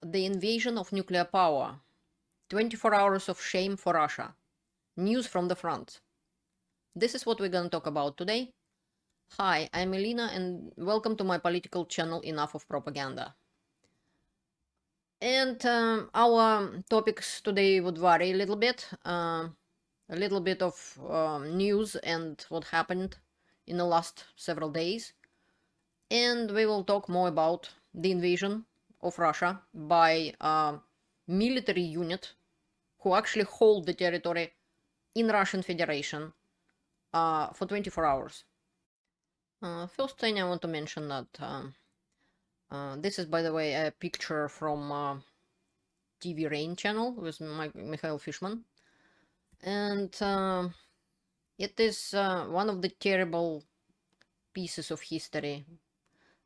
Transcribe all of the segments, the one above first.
The invasion of nuclear power. 24 hours of shame for Russia. News from the front. This is what we're going to talk about today. Hi, I'm Elena and welcome to my political channel Enough of Propaganda. And our topics today would vary a little bit. A little bit of news and what happened in the last several days. And we will talk more about the invasion of Russia by a military unit who actually hold the territory in Russian Federation for 24 hours. First thing I want to mention that this is, by the way, a picture from TV Rain channel with Mikhail Fishman. And it is one of the terrible pieces of history.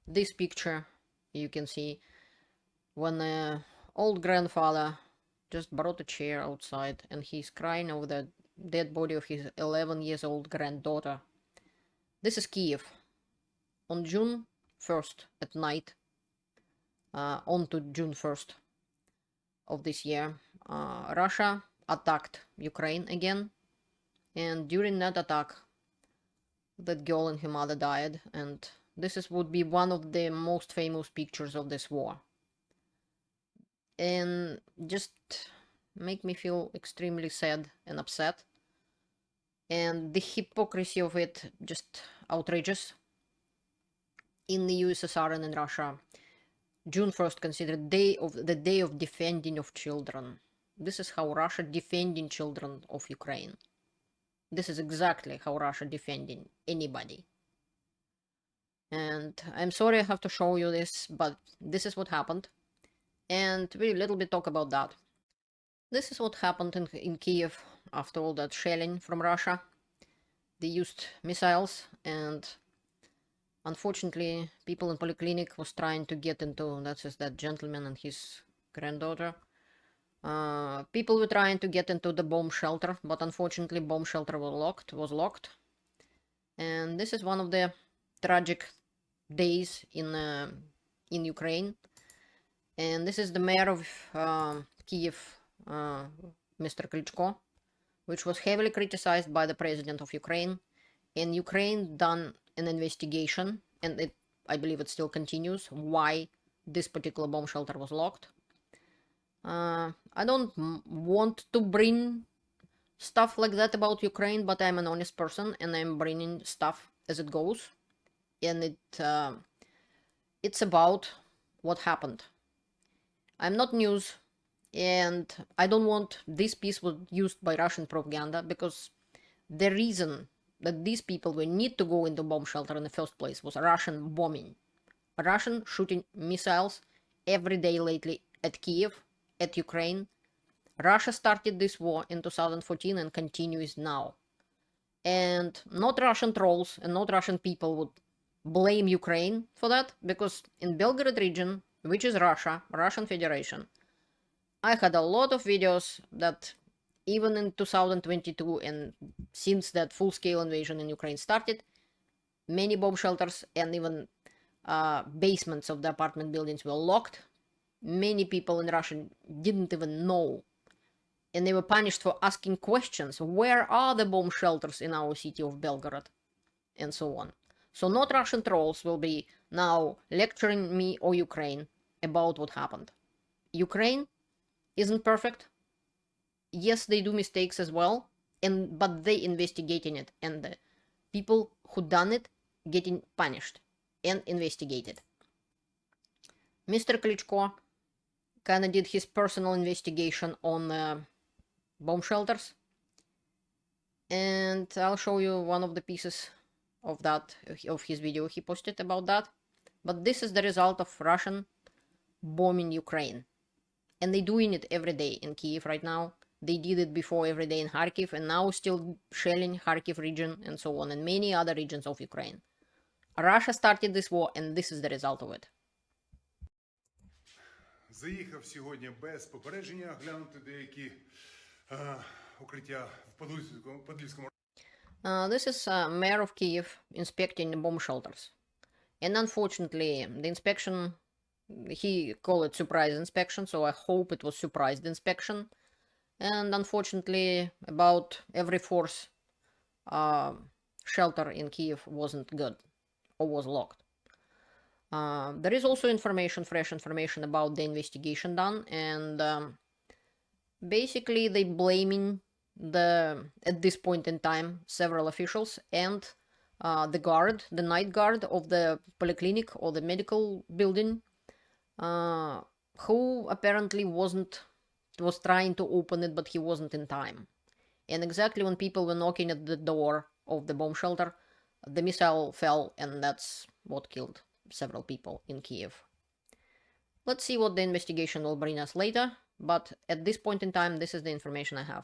This picture, you can see, when an old grandfather just brought a chair outside and he's crying over the dead body of his 11 years old granddaughter. This is Kyiv. On June 1st at night, on to June 1st of this year, Russia attacked Ukraine again. And during that attack, that girl and her mother died, and this would be one of the most famous pictures of this war. And just make me feel extremely sad and upset. And the hypocrisy of it just outrageous. In the USSR and in Russia, June 1st considered the day of defending of children. This is how Russia defending children of Ukraine. This is exactly how Russia defending anybody. And I'm sorry I have to show you this, but this is what happened. And we a little bit talk about that. This is what happened in Kyiv after all that shelling from Russia. They used missiles, and unfortunately people in polyclinic was trying to get into, that gentleman and his granddaughter. People were trying to get into the bomb shelter, but unfortunately bomb shelter was locked. And this is one of the tragic days in Ukraine. And this is the mayor of Kyiv, Mr. Klitschko, which was heavily criticized by the president of Ukraine. And Ukraine done an investigation, and I believe it still continues, why this particular bomb shelter was locked. I don't want to bring stuff like that about Ukraine, but I'm an honest person and I'm bringing stuff as it goes. And it's about what happened. I'm not news, and I don't want this piece was used by Russian propaganda, because the reason that these people will need to go into bomb shelter in the first place was Russian bombing. Russian shooting missiles every day lately at Kyiv, at Ukraine. Russia started this war in 2014 and continues now. And not Russian trolls and not Russian people would blame Ukraine for that, because in Belgorod region, which is Russia, Russian Federation, I had a lot of videos that even in 2022 and since that full-scale invasion in Ukraine started, many bomb shelters and even basements of the apartment buildings were locked. Many people in Russia didn't even know, and they were punished for asking questions. Where are the bomb shelters in our city of Belgorod? And so on. So not Russian trolls will be now lecturing me or Ukraine about what happened. Ukraine isn't perfect. Yes, they do mistakes as well, but they investigating it, and the people who done it getting punished and investigated. Mr. Klitschko kind of did his personal investigation on bomb shelters, and I'll show you one of the pieces of his video he posted about that. But this is the result of Russian bombing Ukraine, and they're doing it every day in Kyiv right now. They did it before every day in Kharkiv, and now still shelling Kharkiv region and so on, and many other regions of Ukraine. Russia started this war, and this is the result of it. Заїхав сьогодні без попередження глянути деякі укриття в Подільському. This is mayor of Kyiv inspecting bomb shelters. And unfortunately, the inspection He called it surprise inspection, so I hope it was surprised inspection. And unfortunately, about every fourth shelter in Kyiv wasn't good or was locked. There is also fresh information about the investigation done, and basically they blaming at this point in time, several officials and the night guard of the polyclinic or the medical building, who apparently was trying to open it, but he wasn't in time. And exactly when people were knocking at the door of the bomb shelter, the missile fell, and that's what killed several people in Kyiv. Let's see what the investigation will bring us later, but at this point in time, this is the information I have.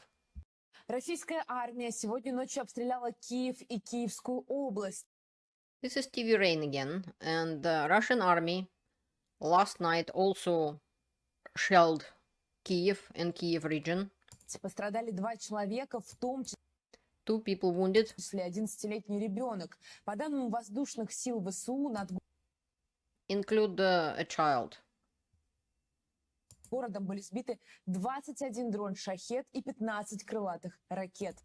Российская армия сегодня ночью обстреляла Киев и Киевскую область. This is TV Rain again, and the Russian army last night also shelled Kyiv and Kyiv region. Пострадали 2 человека, в том числе 2 people wounded. 11-летний ребенок. По данным воздушных сил ВСУ, над include a child. городом были сбиты 21 дрон «Шахед» и 15 крылатых ракет.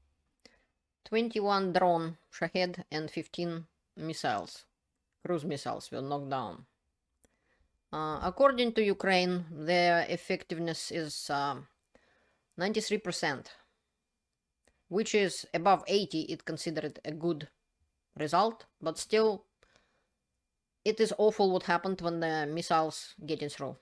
21 drone Shahed and 15 missiles, cruise missiles, were knocked down. According to Ukraine, their effectiveness is 93%, which is above 80. It considered a good result, but still, it is awful what happened when the missiles getting through.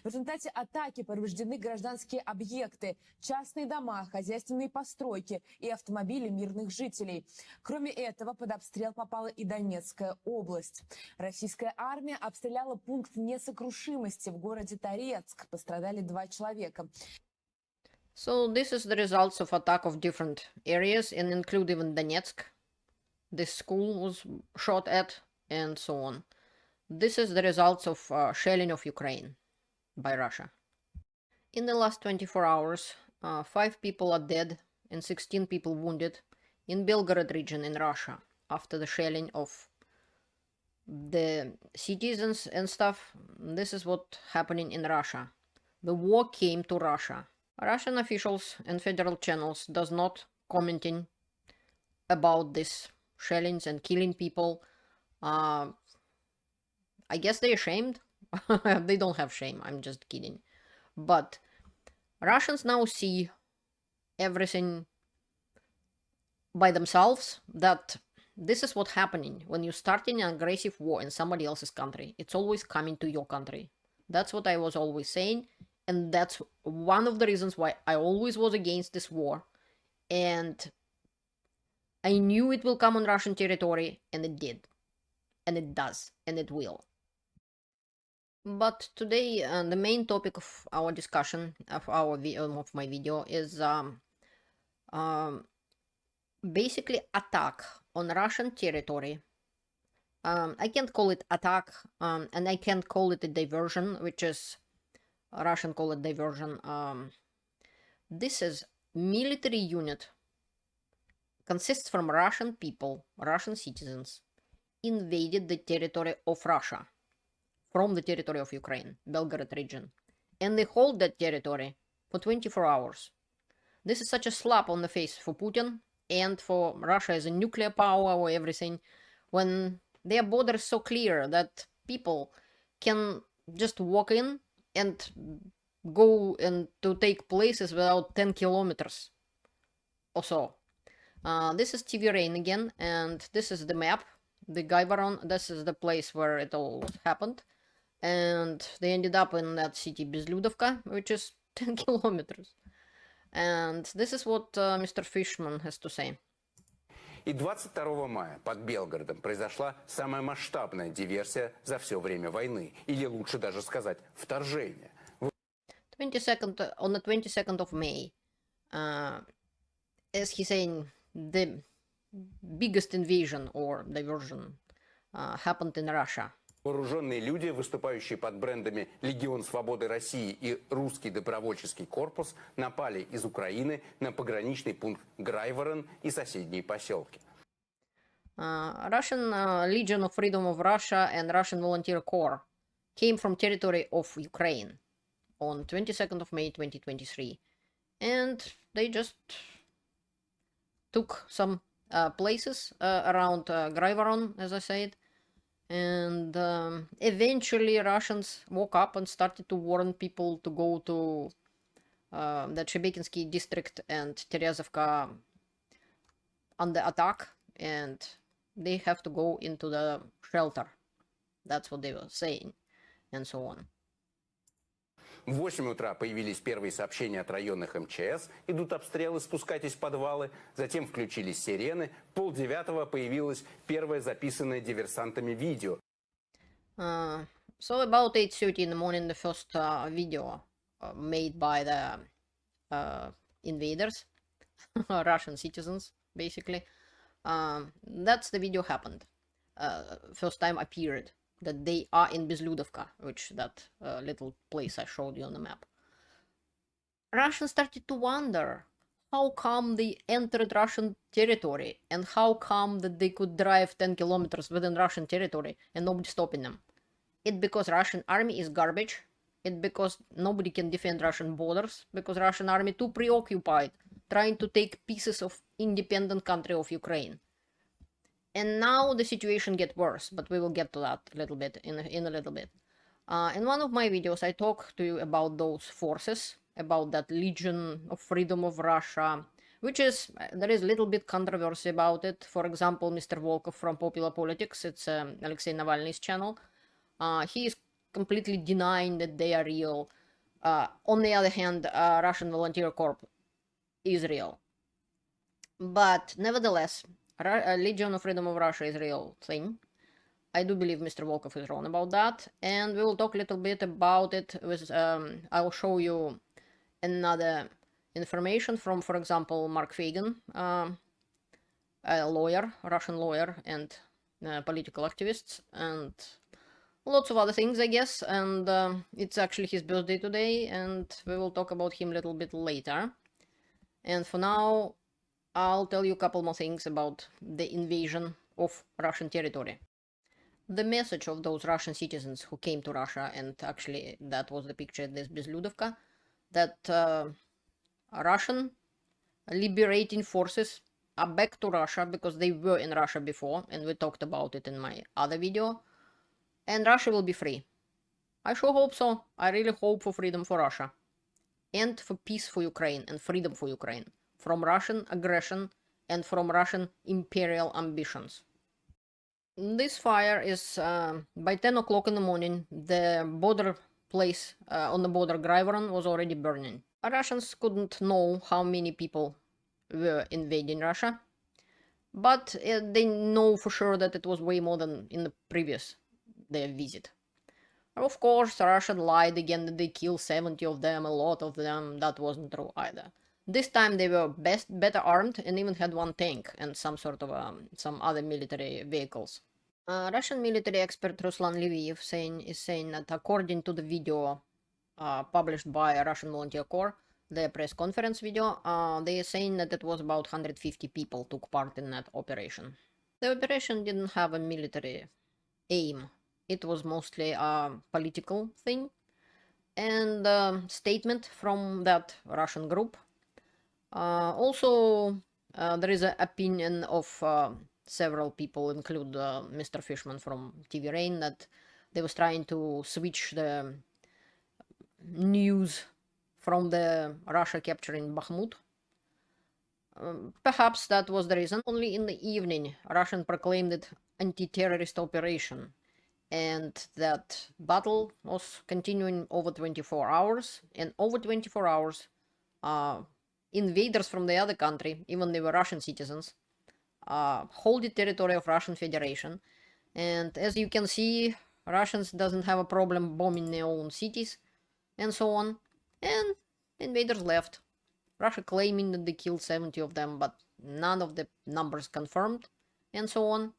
В результате атаки повреждены гражданские объекты, частные дома, хозяйственные постройки и автомобили мирных жителей. Кроме этого, под обстрел попала и Донецкая область. Российская армия обстреляла пункт несокрушимости в городе Торецк. Пострадали 2 человека. So this is the results of attack of different areas, and include even Donetsk. This school was shot at, and so on. This is the results of shelling of Ukraine by Russia. In the last 24 hours, 5 people are dead and 16 people wounded in Belgorod region in Russia after the shelling of the cities and stuff. This is what happening in Russia. The war came to Russia. Russian officials and federal channels does not commenting about this shellings and killing people. I guess they're ashamed. They don't have shame, I'm just kidding. But Russians now see everything by themselves, that this is what's happening when you're starting an aggressive war in somebody else's country. It's always coming to your country. That's what I was always saying, and that's one of the reasons why I always was against this war. And I knew it will come on Russian territory, and it did. And it does, and it will. But today, the main topic of our discussion, of my video, is basically attack on Russian territory. I can't call it attack, and I can't call it a diversion, which is Russian call it diversion. This is military unit, consists from Russian people, Russian citizens, invaded the territory of Russia from the territory of Ukraine, Belgorod region, and they hold that territory for 24 hours. This is such a slap on the face for Putin and for Russia as a nuclear power or everything, when their border is so clear that people can just walk in and go and to take places without 10 kilometers or so. This is TV Rain again, and this is the map, the Graivoron. This is the place where it all happened. And they ended up in that city Bezludovka, which is 10 kilometers. And this is what Mr. Fishman has to say. И 22 мая под Белгородом произошла самая масштабная диверсия за все время войны. Или лучше даже сказать, вторжение. On the 22nd of May, as he's saying, the biggest invasion or diversion happened in Russia. Вооруженные люди, выступающие под брендами «Легион свободы России» и «Русский добровольческий корпус», напали из Украины на пограничный пункт Graivoron и соседние поселки. Russian Legion of Freedom of Russia and Russian Volunteer Corps came from territory of Ukraine on 22nd of May 2023. And they just took some places around Graivoron, as I said. And eventually Russians woke up and started to warn people to go to the Shebekinsky district and Terezovka under attack, and they have to go into the shelter. That's what they were saying, and so on. В 8 утра появились первые сообщения от районных МЧС. Идут обстрелы, спускайтесь в подвалы. Затем включились сирены. В 8:30 появилось первое записанное диверсантами видео. So about 8:30 in the morning, the first video made by the invaders, Russian citizens, basically. That's the video happened. First time appeared that they are in Bezludovka, which that little place I showed you on the map. Russians started to wonder how come they entered Russian territory and how come that they could drive 10 kilometers within Russian territory and nobody stopping them. It because Russian army is garbage. It because nobody can defend Russian borders, because Russian army too preoccupied trying to take pieces of independent country of Ukraine. And now the situation gets worse, but we will get to that a little bit in a little bit. In one of my videos, I talk to you about those forces, about that Legion of Freedom of Russia, which is, there is a little bit controversy about it. For example, Mr. Volkov from Popular Politics, it's Alexei Navalny's channel. He is completely denying that they are real. On the other hand, Russian Volunteer Corps is real. But nevertheless, Legion of Freedom of Russia is a real thing. I do believe Mr. Volkov is wrong about that, and we will talk a little bit about it with, I will show you another information from, for example, Mark Fagan, a lawyer, Russian lawyer, and political activists, and lots of other things, I guess, and it's actually his birthday today, and we will talk about him a little bit later. And for now, I'll tell you a couple more things about the invasion of Russian territory. The message of those Russian citizens who came to Russia, and actually that was the picture at this Bezludovka, that Russian liberating forces are back to Russia because they were in Russia before, and we talked about it in my other video, and Russia will be free. I sure hope so. I really hope for freedom for Russia, and for peace for Ukraine, and freedom for Ukraine from Russian aggression and from Russian imperial ambitions. This fire is, by 10 o'clock in the morning, the border place on the border, Graivoron, was already burning. Russians couldn't know how many people were invading Russia, but they know for sure that it was way more than in the previous their visit. Of course, Russia lied again that they killed 70 of them, a lot of them. That wasn't true either. This time they were better armed and even had one tank and some sort of some other military vehicles. Russian military expert Ruslan Leviev is saying that according to the video published by Russian Volunteer Corps, their press conference video, they are saying that it was about 150 people took part in that operation. The operation didn't have a military aim. It was mostly a political thing and a statement from that Russian group. Also, there is an opinion of several people, include Mr. Fishman from TV Rain, that they was trying to switch the news from the Russia capturing Bakhmut. Perhaps that was the reason. Only in the evening, Russian proclaimed it anti-terrorist operation, and that battle was continuing over 24 hours, and over 24 hours, invaders from the other country, even they were Russian citizens, hold the territory of Russian Federation. And as you can see, Russians doesn't have a problem bombing their own cities and so on. And invaders left. Russia claiming that they killed 70 of them, but none of the numbers confirmed and so on.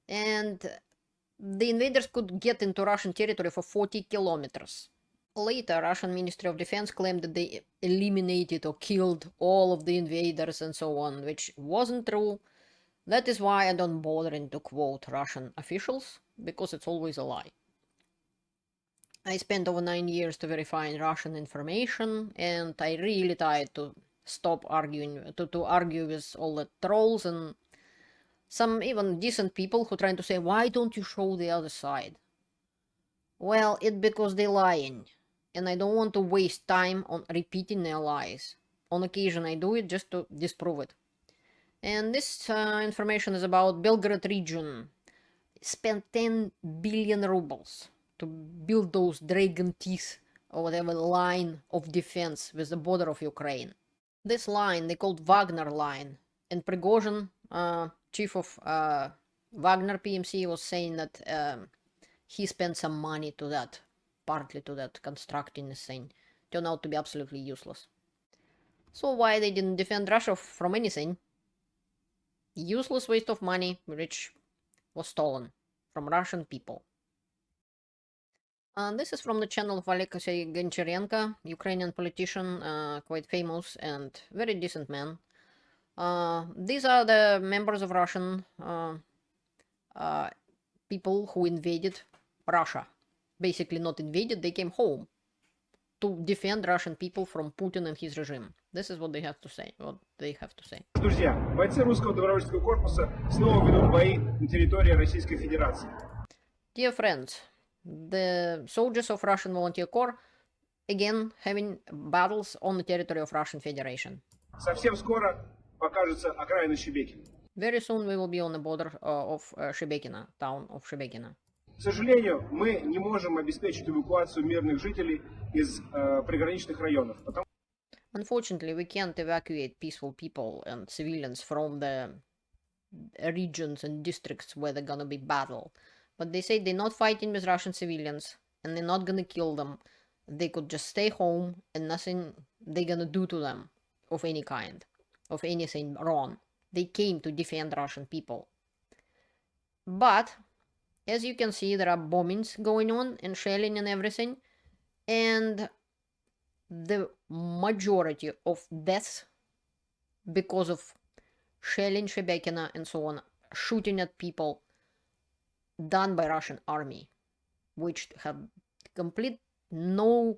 And the invaders could get into Russian territory for 40 kilometers. Later, Russian Ministry of Defense claimed that they eliminated or killed all of the invaders and so on, which wasn't true. That is why I don't bother to quote Russian officials, because it's always a lie. I spent over 9 years to verify Russian information, and I really tried to stop arguing, to argue with all the trolls and some even decent people who trying to say, why don't you show the other side? Well, it's because they're lying, and I don't want to waste time on repeating their lies. On occasion I do it just to disprove it. And this information is about Belgorod region. Spent 10 billion rubles to build those dragon teeth or whatever line of defense with the border of Ukraine. This line they called Wagner line, and Prigozhin, chief of Wagner PMC, was saying that he spent some money to that, partly to that, constructing this thing. Turned out to be absolutely useless. So why they didn't defend Russia from anything? Useless waste of money, which was stolen from Russian people. This is from the channel of Alexei Goncharenko, Ukrainian politician, quite famous and very decent man. These are the members of Russian people who invaded Russia. Basically not invaded, they came home to defend Russian people from Putin and his regime. This is what they have to say. Друзья, бойцы русского добровольческого корпуса снова ведут бои на территории Российской Федерации. Dear friends, the soldiers of Russian Volunteer Corps again having battles on the territory of Russian Federation. Совсем скоро покажется окраина Шебекино. Very soon we will be on the border of Shebekino, town of Shebekino. К сожалению, мы не можем обеспечить эвакуацию мирных жителей из приграничных районов. Unfortunately, we can't evacuate peaceful people and civilians from the regions and districts where they're gonna be battle. But they say they're not fighting with Russian civilians and they're not gonna kill them. They could just stay home and nothing they're gonna do to them of any kind, of anything wrong. They came to defend Russian people. But as you can see, there are bombings going on and shelling and everything, and the majority of deaths because of shelling Shebekino and so on, shooting at people, done by Russian army, which have complete no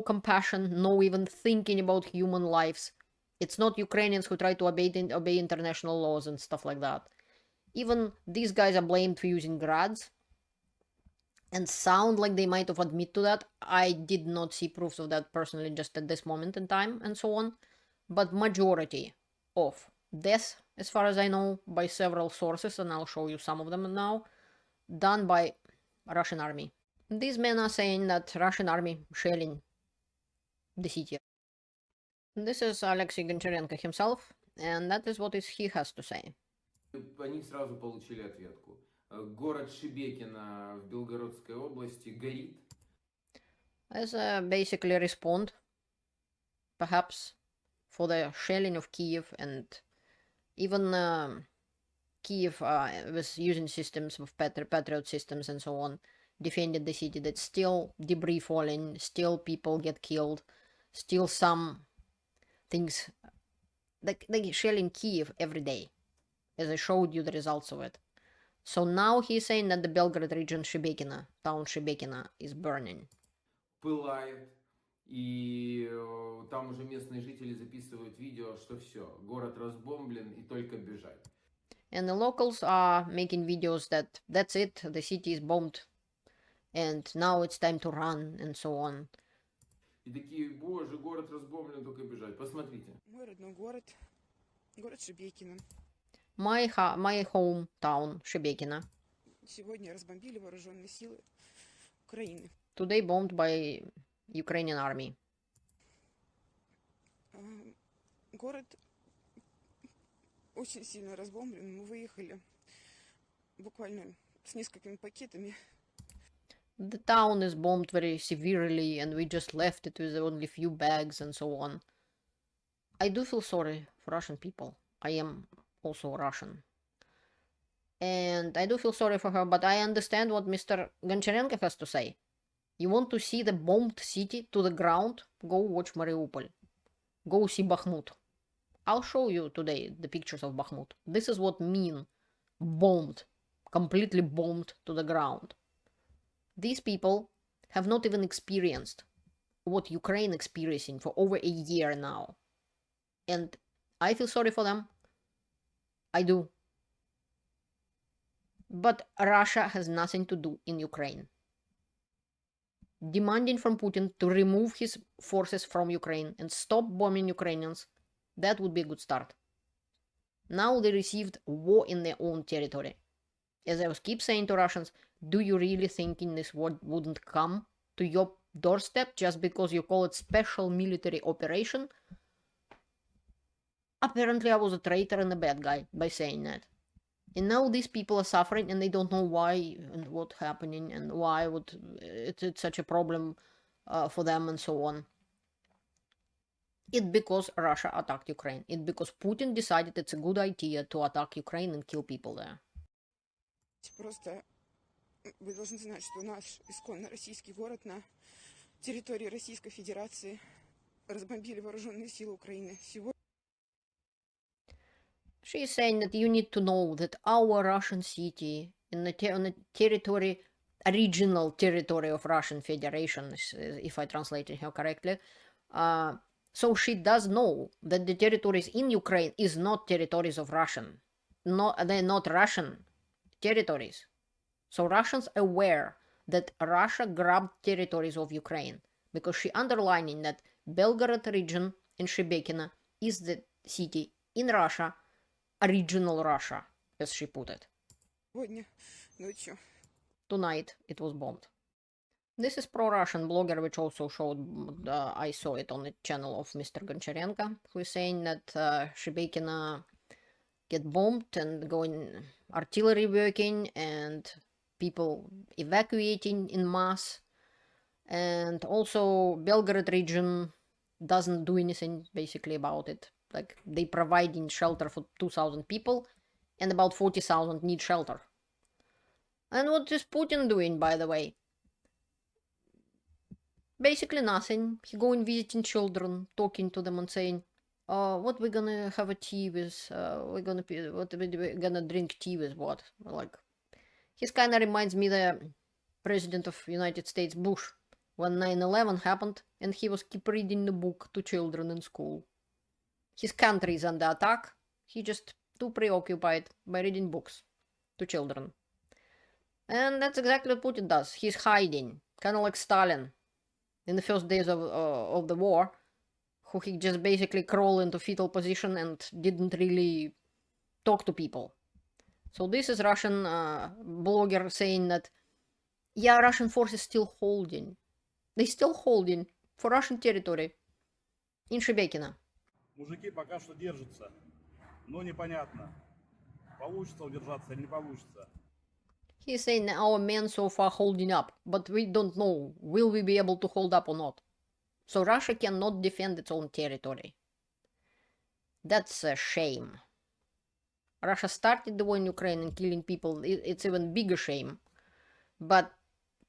compassion, no even thinking about human lives. It's not Ukrainians who try to obey international laws and stuff like that. Even these guys are blamed for using grads and sound like they might have admitted to that. I did not see proofs of that personally just at this moment in time and so on. But majority of deaths, as far as I know, by several sources, and I'll show you some of them now, done by Russian army. These men are saying that Russian army shelling the city. This is Alexei Goncharenko himself, and that is what he has to say. Они сразу получили ответку. Город Шебекино в Белгородской области горит. As a basically respond, perhaps, for the shelling of Kyiv, and even Kyiv was using systems of Patriot systems and so on, defended the city, that still debris falling, still people get killed, still some things, like they shelling Kyiv every day, as I showed you the results of it. So now he's saying that the Belgorod region Shebekino, town Shebekino, is burning. Пылает, и там уже местные жители записывают видео, что все, город разбомблен и только бежать. And the locals are making videos that that's it, the city is bombed, and now it's time to run, and so on. И такие, боже, город разбомблен, только бежать. Посмотрите. Мой родной город, город Шебекино. My hometown, Shebekino, Сегодня разбомбили вооруженные силы Украины. today bombed by Ukrainian army. Город очень сильно разбомблен. Мы выехали буквально с несколькими пакетами. The town is bombed very severely, and we just left it with only few bags and so on. I do feel sorry for Russian people. I am also Russian. And I do feel sorry for her, but I understand what Mr. Goncharenko has to say. You want to see the bombed city to the ground? Go watch Mariupol. Go see Bakhmut. I'll show you today the pictures of Bakhmut. This is what mean bombed, completely bombed to the ground. These people have not even experienced what Ukraine experiencing for over a year now. And I feel sorry for them. I do. But Russia has nothing to do in Ukraine. Demanding from Putin to remove his forces from Ukraine and stop bombing Ukrainians, that would be a good start. Now they received war in their own territory. As I was keep saying to Russians, do you really think this war wouldn't come to your doorstep just because you call it special military operation? Apparently I was a traitor and a bad guy by saying that. And now these people are suffering and they don't know why and what's happening and why it's such a problem for them and so on. It's because Russia attacked Ukraine. It's because Putin decided it's a good idea to attack Ukraine and kill people there. Просто вы должны знать, что наш исконно российский город на территории Российской Федерации разбомбили вооруженные силы Украины. She is saying that you need to know that our Russian city on the territory, original territory of Russian Federation, if I translated her correctly, so she does know that the territories in Ukraine is not territories of Russian. They're not Russian territories. So Russians are aware that Russia grabbed territories of Ukraine because she underlining that Belgorod region in Shebekino is the city in Russia, original Russia, as she put it. Tonight it was bombed. This is pro-Russian blogger, which also showed, I saw it on the channel of Mr. Goncharenko, who is saying that Shebekino get bombed and going artillery working and people evacuating in mass. And also Belgorod region doesn't do anything basically about it. Like they providing shelter for 2,000 people and about 40,000 need shelter. And what is Putin doing, by the way? Basically nothing. He going visiting children, talking to them and saying, what we're gonna have a tea with, we're gonna drink tea with what? Like, he kind of reminds me the President of United States, Bush, when 9/11 happened and he was keep reading the book to children in school. His country is under attack. He just too preoccupied by reading books to children. And that's exactly what Putin does. He's hiding, kind of like Stalin in the first days of the war, who he just basically crawled into fetal position and didn't really talk to people. So this is Russian blogger saying that, yeah, Russian forces still holding. They still holding for Russian territory in Shebekino. Мужики пока что держатся, но непонятно, получится удержаться или не получится. He's saying our men so far holding up, but we don't know, will we be able to hold up or not. So Russia cannot defend its own territory. That's a shame. Russia started the war in Ukraine and killing people, it's even bigger shame. But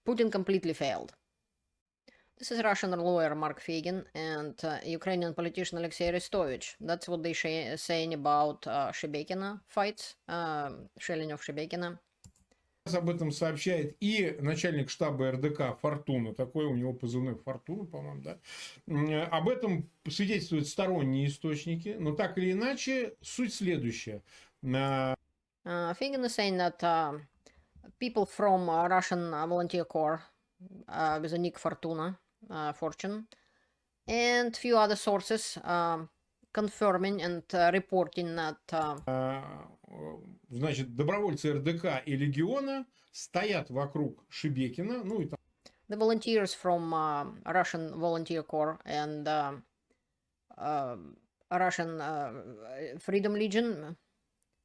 Putin completely failed. This is Russian lawyer Mark Fagin and Ukrainian politician Alexei Arestovich. That's what they saying about Shebekino fights, shelling of Shebekino. Об этом сообщает и начальник штаба РДК Фортуна, такой у него позывной Фортуна, по-моему, да. Об этом свидетельствуют сторонние источники, но так или иначе суть следующая. Fagin is saying that people from Russian volunteer corps with the nick Fortuna, Fortune, and few other sources confirming and reporting that значит, добровольцы РДК и Легиона стоят вокруг Шебекина, ну и там. The volunteers from Russian Volunteer Corps and Russian Freedom Legion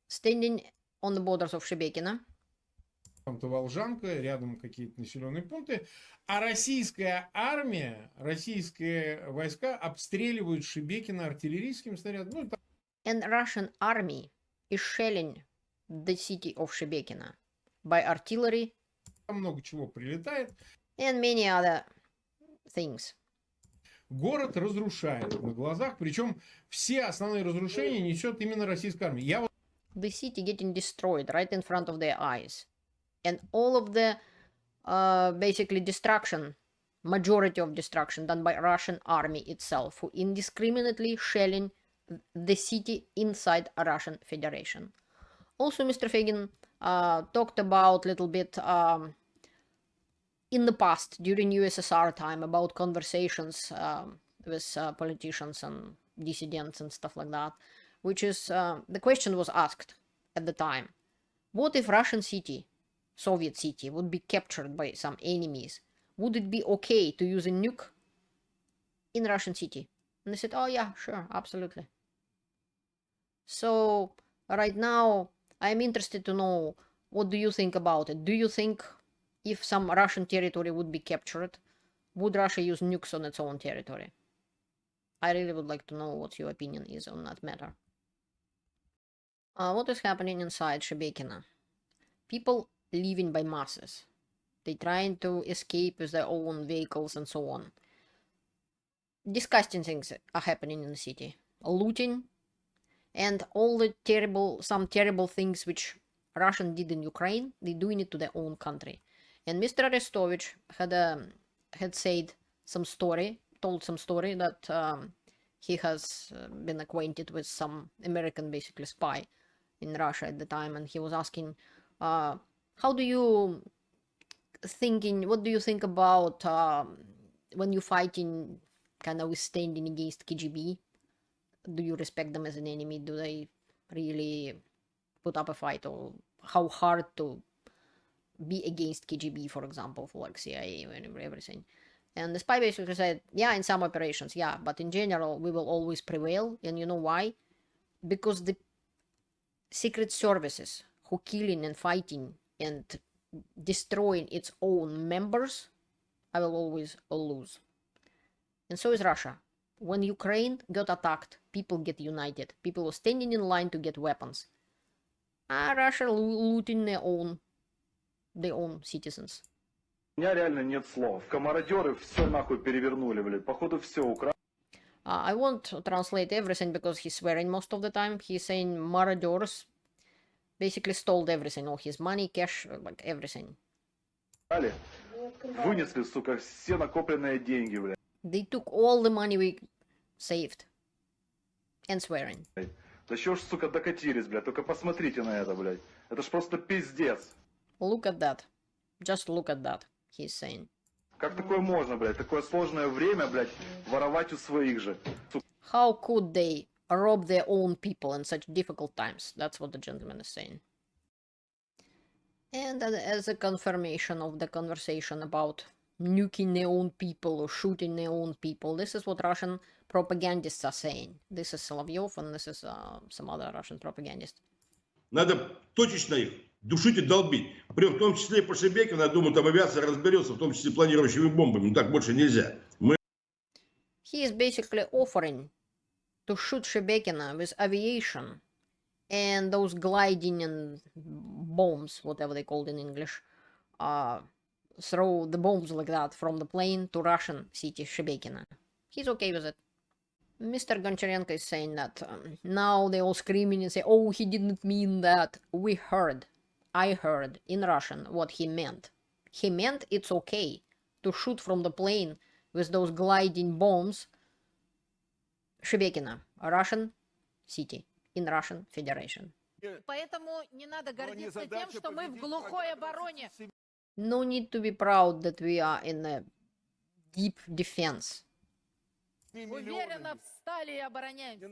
standing on the borders of Shebekino. Там-то Волжанка, рядом какие-то населенные пункты, а российская армия, российские войска обстреливают Шебекино артиллерийским снарядом. Ну, там... And Russian army is shelling the city of Shebekino by artillery. Там много чего прилетает. And many other things. Город разрушает на глазах, причем все основные разрушения несет именно российская армия. the city getting destroyed right in front of their eyes. And all of the basically destruction, majority of destruction done by Russian army itself, who indiscriminately shelling the city inside a Russian Federation. Also, Mr. Fagin talked about a little bit in the past, during USSR time, about conversations with politicians and dissidents and stuff like that, which is, the question was asked at the time, what if Russian city, Soviet city, would be captured by some enemies? Would it be okay to use a nuke in Russian city? And they said, oh yeah, sure, absolutely. So right now, I'm interested to know, what do you think about it? Do you think if some Russian territory would be captured, would Russia use nukes on its own territory? I really would like to know what your opinion is on that matter. What is happening inside Shebekino? People leaving by masses. They trying to escape with their own vehicles and so on. Disgusting things are happening in the city. Looting and all the some terrible things which Russian did in Ukraine, they're doing it to their own country. And Mr. Arestovich had said some story, told some story that he has been acquainted with some American basically spy in Russia at the time, and he was asking, how do you what do you think about when you're fighting, kind of standing against KGB? Do you respect them as an enemy? Do they really put up a fight? Or how hard to be against KGB, for example, for like CIA and everything? And the spy basically said, yeah, in some operations, yeah, but in general, we will always prevail. And you know why? Because the secret services who killing and fighting and destroying its own members, I will always lose. And so is Russia. When Ukraine got attacked, people get united. People were standing in line to get weapons. Russia looting their own citizens. У меня реально нет слов. Комародеры все нахуй перевернули, блядь. Походу все украли. I won't translate everything because he's swearing most of the time. He's saying marauders basically stole everything, all his money, cash, like everything. Вынесли, сука, все накопленные деньги, блядь. They took all the money we saved. And swearing. Да чё ж, сука, докатились, блядь. Только посмотрите на это, блядь. Это ж просто пиздец. Look at that. Just look at that, he's saying. Как такое можно, блядь? Такое сложное время, блядь, воровать у своих же. How could they rob their own people in such difficult times? That's what the gentleman is saying. And as a confirmation of the conversation about nuking their own people or shooting their own people, this is what Russian propagandists are saying. This is Solovyov and this is some other Russian propagandist. Надо точечно их душить и долбить. Причем в том числе и по Шебекину, я думаю, там авиация разберется, в том числе планирующими бомбами. Так больше нельзя. He is basically offering to shoot Shebekino with aviation and those gliding and bombs, whatever they called in English, throw the bombs like that from the plane to Russian city Shebekino. He's okay with it. Mr. Goncharenko is saying that now they all screaming and say, oh, he didn't mean that. I heard in Russian what he meant. He meant it's okay to shoot from the plane with those gliding bombs Shebekino, a Russian city in Russian Federation. Поэтому не надо гордиться тем, что мы в глухой обороне. No need to be proud that we are in a deep defense. Уверенно встали и обороняемся.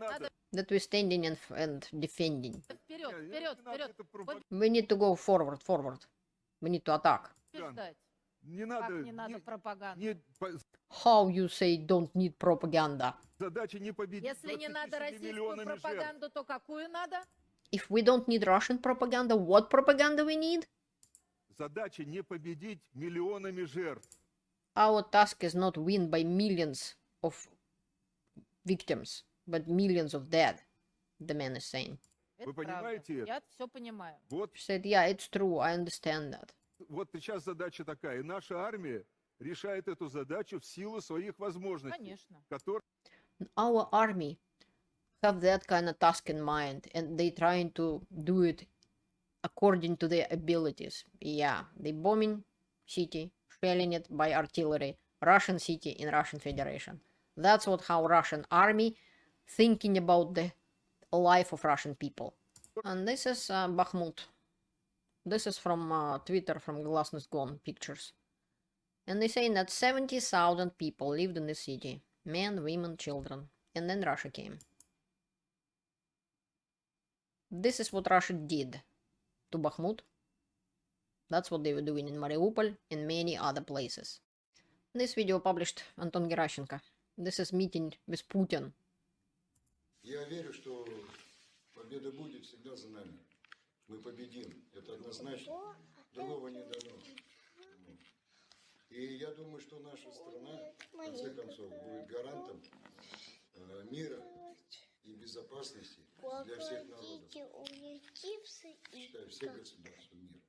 That we're standing and defending. Вперед, вперед, вперед. We need to go forward. We need to attack. Не Как не надо пропаганды? How you say don't need propaganda? Задача не победить. Если не надо российскую пропаганду, то какую надо? If we don't need Russian propaganda, what propaganda we need? Задача не победить миллионами жертв. Our task is not win by millions of victims, but millions of dead, the man is saying. Вы понимаете это? Я все понимаю. Вот. She said, yeah, it's true, I understand that. Вот сейчас задача такая. И наша армия решает эту задачу в силу своих возможностей. Конечно. Our army have that kind of task in mind, and they trying to do it according to their abilities. Yeah, they bombing city, shelling it by artillery, Russian city in Russian Federation. That's what how Russian army thinking about the life of Russian people. And this is Bakhmut. This is from Twitter, from Glasnost Gone pictures. And they saying that 70,000 people lived in the city. Men, women, children. And then Russia came. This is what Russia did to Bakhmut. That's what they were doing in Mariupol and many other places. This video published Anton Gerashchenko. This is meeting with Putin. Я верю, что победа будет всегда за нами. Мы победим. Это однозначно. Другого не дано. И я думаю, что наша страна, в конце концов, будет гарантом мира и безопасности для всех народов. Считаю, всех государств мира.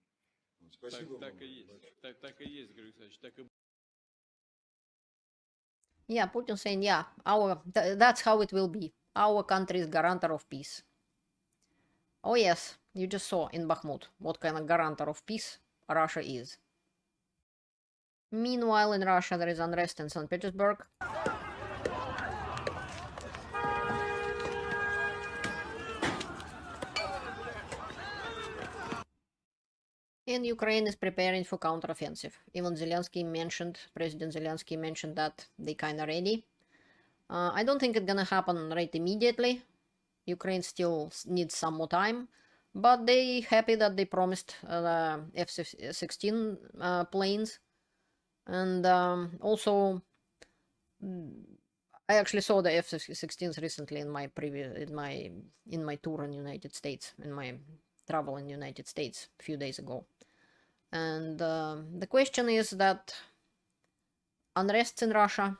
Спасибо вам. Так и есть, Григорий Александрович, так и. Yeah, Putin saying, yeah, that's how it will be. Our country is guarantor of peace. Oh yes, you just saw in Bakhmut what kind of guarantor of peace Russia is. Meanwhile, in Russia, there is unrest in St. Petersburg. And Ukraine is preparing for counteroffensive. Even President Zelensky mentioned that they kind of ready. I don't think it's gonna happen right immediately. Ukraine still needs some more time, but they happy that they promised F-16 planes. And also, I actually saw the F-16s recently in my tour in United States, in my travel in United States a few days ago. And the question is that unrest in Russia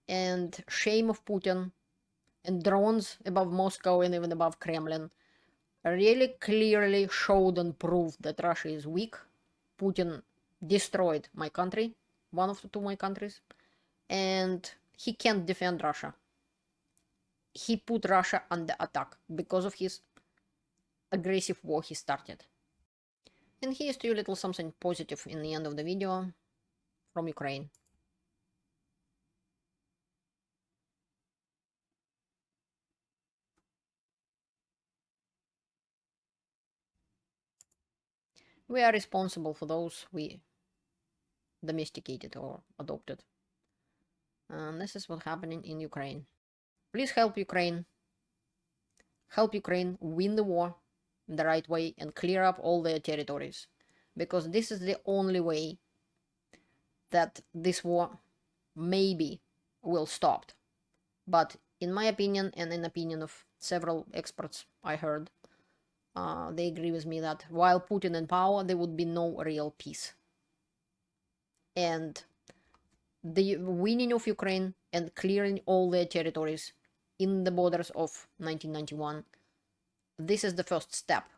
and shame of Putin and drones above Moscow and even above Kremlin really clearly showed and proved that Russia is weak. Putin destroyed my country, one of the two my countries, and he can't defend Russia. He put Russia under attack because of his aggressive war he started. And here's to you little something positive in the end of the video from Ukraine. We are responsible for those we domesticated or adopted. And this is what's happening in Ukraine. Please help Ukraine. Help Ukraine win the war in the right way and clear up all their territories. Because this is the only way that this war maybe will stop. But in my opinion, and in the opinion of several experts I heard, they agree with me that while Putin in power, there would be no real peace. And the winning of Ukraine and clearing all their territories in the borders of 1991, this is the first step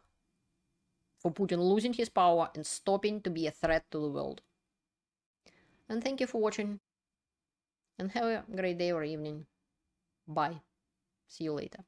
for Putin losing his power and stopping to be a threat to the world. And thank you for watching, and have a great day or evening. Bye. See you later.